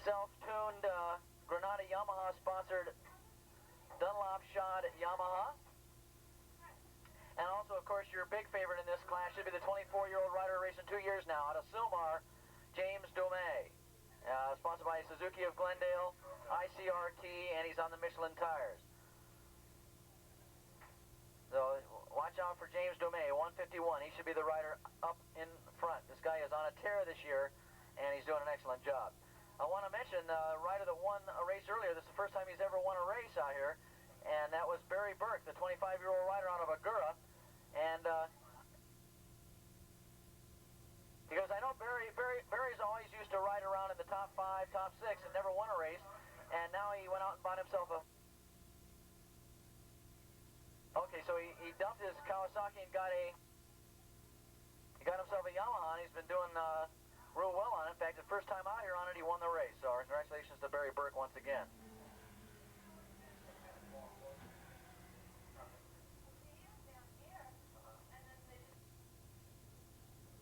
self-tuned Granada Yamaha sponsored Dunlop shod Yamaha. And also, of course, your big favorite in this class should be the 24-year-old rider racing 2 years now out of Sylmar, James Domay. Sponsored by Suzuki of Glendale, ICRT, and he's on the Michelin tires. So watch out for James Domay, 151. He should be the rider up in front. This guy is on a tear this year, and he's doing an excellent job. I want to mention the rider that won a race earlier. This is the first time he's ever won a race out here, and that was Barry Burke, the 25-year-old rider out of Agoura. And he goes, I know Barry's always used to ride around in the top 5, top 6, and never won a race, and now he went out and bought himself a... Okay, so he dumped his Kawasaki and got himself a Yamaha, and he's been doing real well on it. In fact, the first time out here on it, he won the race. So congratulations to Barry Burke once again.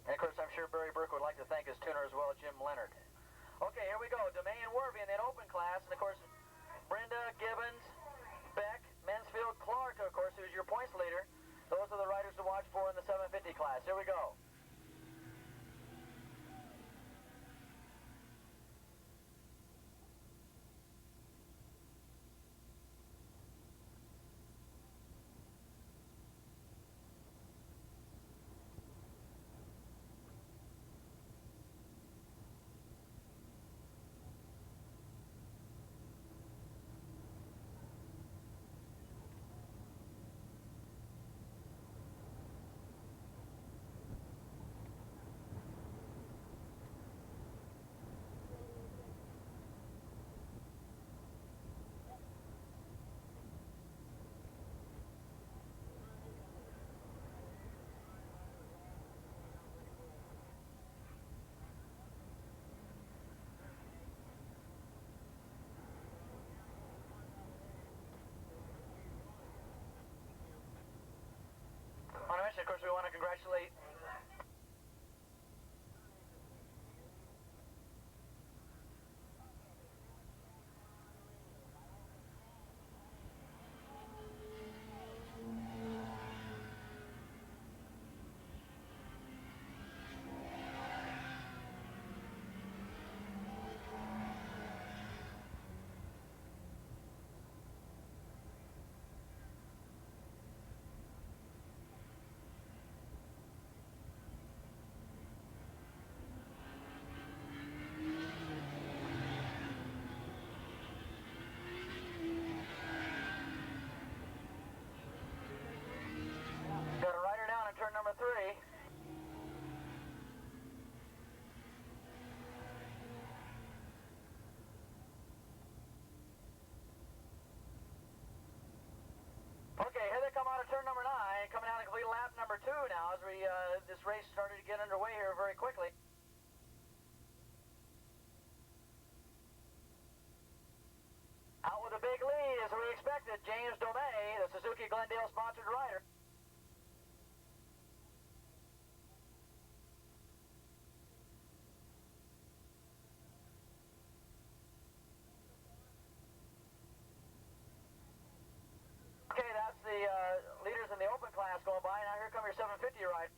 And of course, I'm sure Barry Burke would like to thank his tuner as well, Jim Leonard. Okay, here we go. Domay and Wervey in that open class, and of course, Brenda, Gibbons, Beck, Mansfield, Clark, of course, who's your points leader. Those are the riders to watch for in the 750 class. Here we go. On a mission, of course, we want to congratulate got a rider down in turn number 3. Okay, here they come out of turn number 9, coming out of complete lap number 2 now as we this race started to get underway here very quickly. Out with a big lead as we expected, James Domay, the Suzuki Glendale sponsored rider. Okay, that's the leaders in the open class going by. Now here come your 750 ride.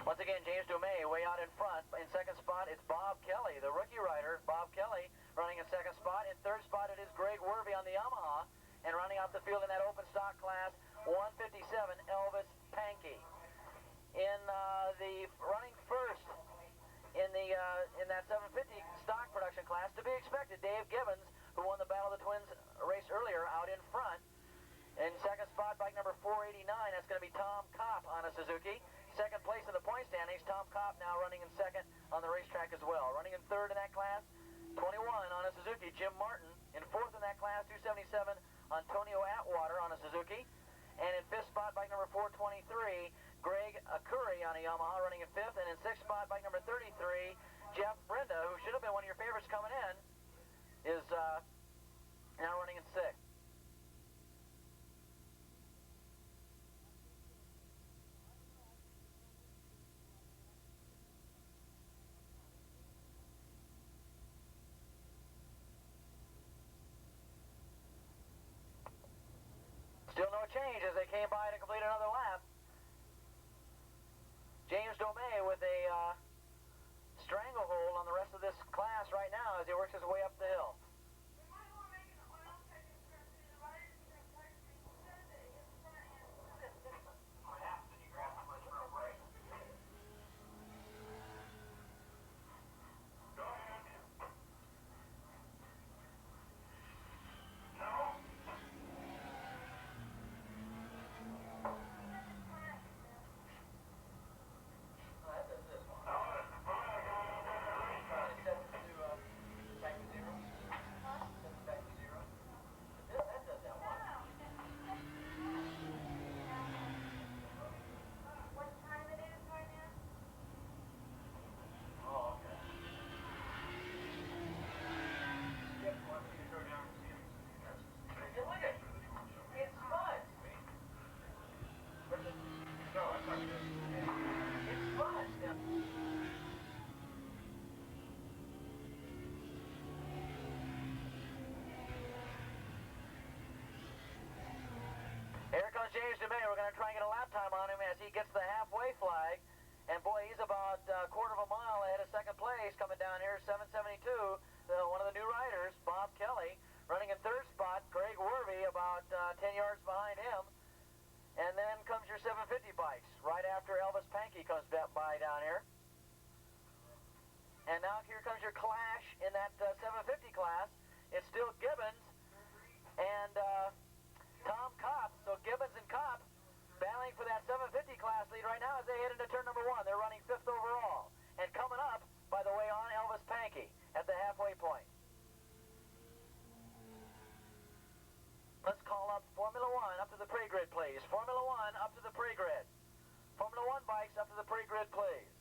Once again, James Domay way out in front. In second spot, it's Bob Kelly, the rookie rider. Bob Kelly running in second spot. In third spot, it is Greg Wervey on the Yamaha. And running out the field in that open stock class, 157, Elvis Pankey. In the running first in that 750 stock production class, to be expected, Dave Gibbons, who won the Battle of the Twins race earlier, out in front. In second spot, bike number 489, that's going to be Tom Kopp on a Suzuki. Second place in the point standings, Tom Kopp now running in second on the racetrack as well. Running in third in that class, 21 on a Suzuki, Jim Martin. In fourth in that class, 277, Antonio Atwater on a Suzuki. And in fifth spot, bike number 423, Greg Curry on a Yamaha running in fifth. And in sixth spot, bike number 33, Jeff Brenda, who should have been one of your favorites coming in, is now running in sixth. Still no change as they came by to complete another lap. James Domey with a stranglehold on the rest of this class right now as he works his way up the hill. Here comes James Domey. We're going to try and get a lap time on him as he gets the halfway flag. And boy, he's about a quarter of a mile ahead of second place coming down here, 772. One of the new riders, Bob Kelly, running in third spot. Greg Werby about 10 yards behind him. And then comes your 750 bikes right after Elvis Pankey comes by down here. And now here comes your clash in that 750 class. It's still Gibbons and Tom Kopp. So Gibbons and Kopp battling for that 750 class lead right now as they head into turn number one. They're running fifth overall. And coming up, by the way, on Elvis Pankey at the halfway point. Let's call up Formula One up to the pre-grid, please. Formula One up to the pre-grid. Formula One bikes up to the pre-grid, please.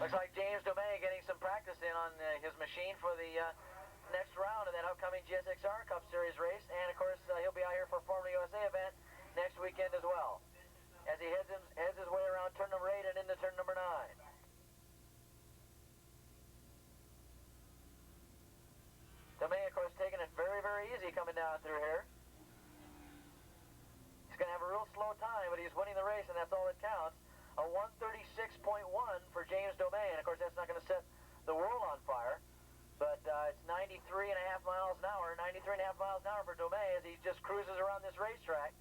Looks like James Domey getting some practice in on his machine for the next round of that upcoming GSXR Cup Series race. And, of course, he'll be out here for Formula USA event next weekend as well as he heads his way around turn number 8 and into turn number 9. Domey, of course, taking it very, very easy coming down through here. He's going to have a real slow time, but he's winning the race, and that's all that counts. A 136.1 for James Domey, and of course that's not going to set the world on fire, but it's 93.5 miles an hour, 93.5 miles an hour for Domey as he just cruises around this racetrack.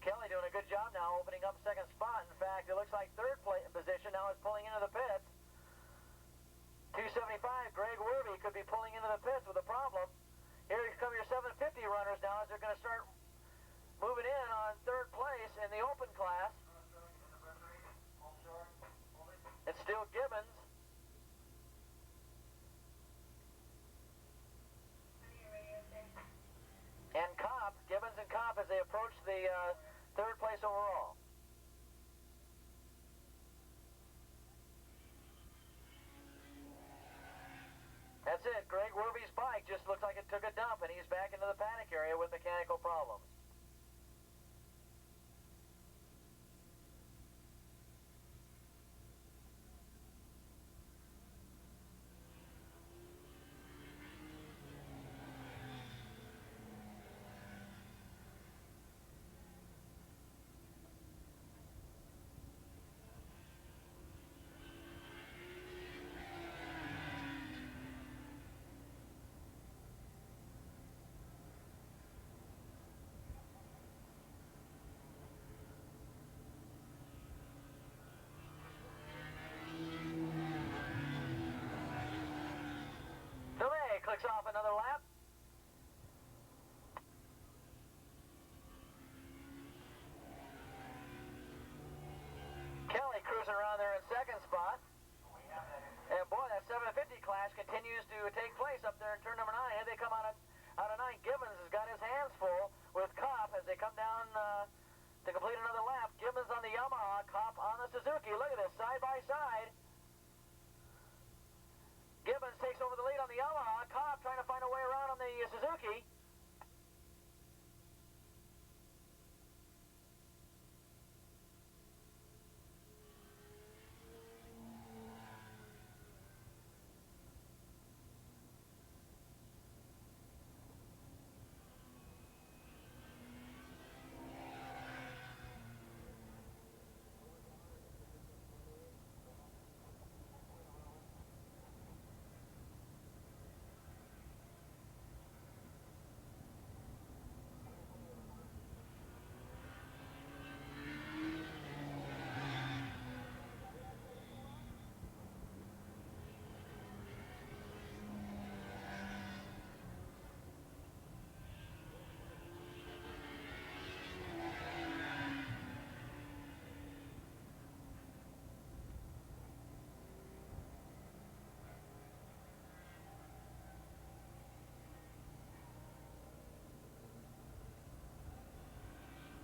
Kelly doing a good job now, opening up second spot. In fact, it looks like third position now is pulling into the pits. 275, Greg Werby could be pulling into the pits with a problem. Here come your 750 runners now as they're going to start moving in on third place in the open class. It's still Gibbons. And Kopp, Gibbons and Kopp as they approach the third place overall. That's it. Greg Werby's bike just looks like it took a dump, and he's back into the paddock area with mechanical problems. 750 class continues to take place up there in turn number 9. Here they come out of 9. Gibbons has got his hands full with Kopp as they come down to complete another lap. Gibbons on the Yamaha, Kopp on the Suzuki. Look at this, side by side. Gibbons takes over the lead on the Yamaha. Kopp trying to find a way around on the Suzuki.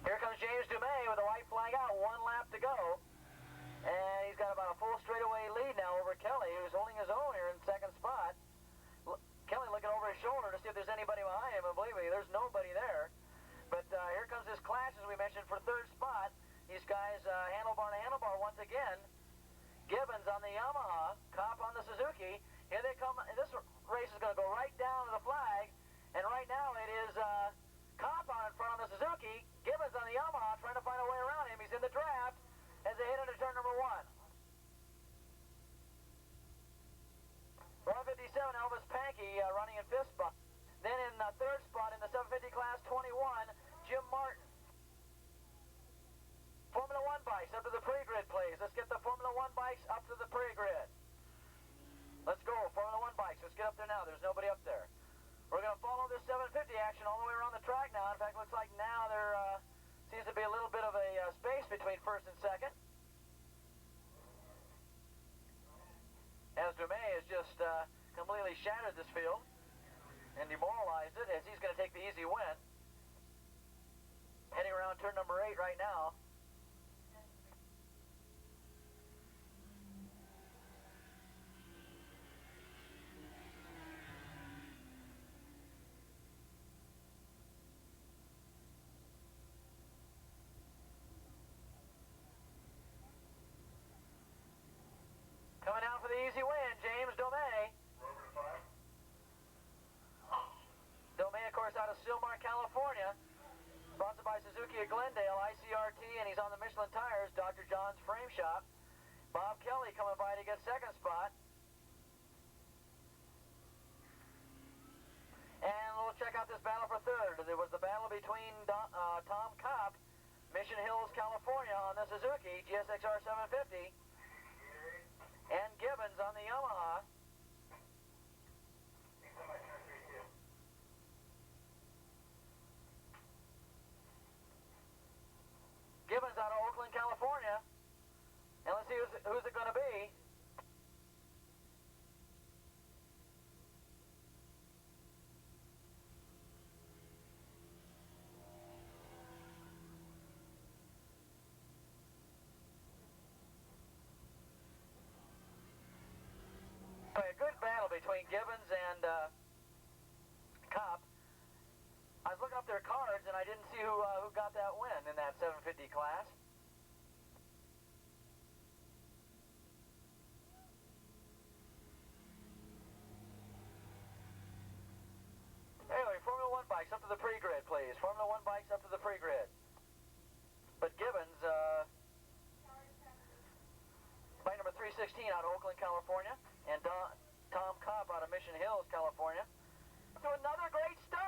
Here comes James Dumais with a white flag out, 1 lap to go. And he's got about a full straightaway lead now over Kelly, who's holding his own here in second spot. Kelly looking over his shoulder to see if there's anybody behind him, and believe me, there's nobody there. But here comes his clash, as we mentioned, for third spot. These guys handlebar to handlebar once again. Gibbons on the Yamaha, Kopp on the Suzuki. Here they come. This race is going to go right down to the flag. And right now it is Kopp on in front on the Suzuki. Gibbons on the Yamaha trying to find a way around him. He's in the draft as they head into turn number 1. 157, Elvis Pankey running in 5th spot. Then in the 3rd spot in the 750 class, 21, Jim Martin. Formula 1 bikes up to the pre-grid, please. Let's get the Formula 1 bikes up to the pre-grid. Let's go, Formula 1 bikes. Let's get up there now. There's nobody up there. We're going to follow this 750 action all the way around the track now. In fact, looks like now there seems to be a little bit of a space between first and second. As Dumais has just completely shattered this field and demoralized it, as he's going to take the easy win. Heading around turn number 8 right now. Coming out for the easy win, James Dumais. Dumais, of course, out of Sylmar, California. Sponsored by Suzuki of Glendale, ICRT, and he's on the Michelin tires, Dr. John's Frame Shop. Bob Kelly coming by to get second spot. And we'll check out this battle for third. There was the battle between Tom Kopp, Mission Hills, California, on the Suzuki GSXR 750. And Gibbons on the Yamaha. Gibbons out of Oakland, California. And let's see who's it going to be. A good battle between Gibbons and Kopp. I was looking up their cards and I didn't see who got that win in that 750 class. Anyway, Formula 1 bikes up to the pre-grid, please. Formula 1 bikes up to the pre-grid. But Gibbons, bike number 316 out of Oakland, California, and Tom Kopp out of Mission Hills, California. To another great start.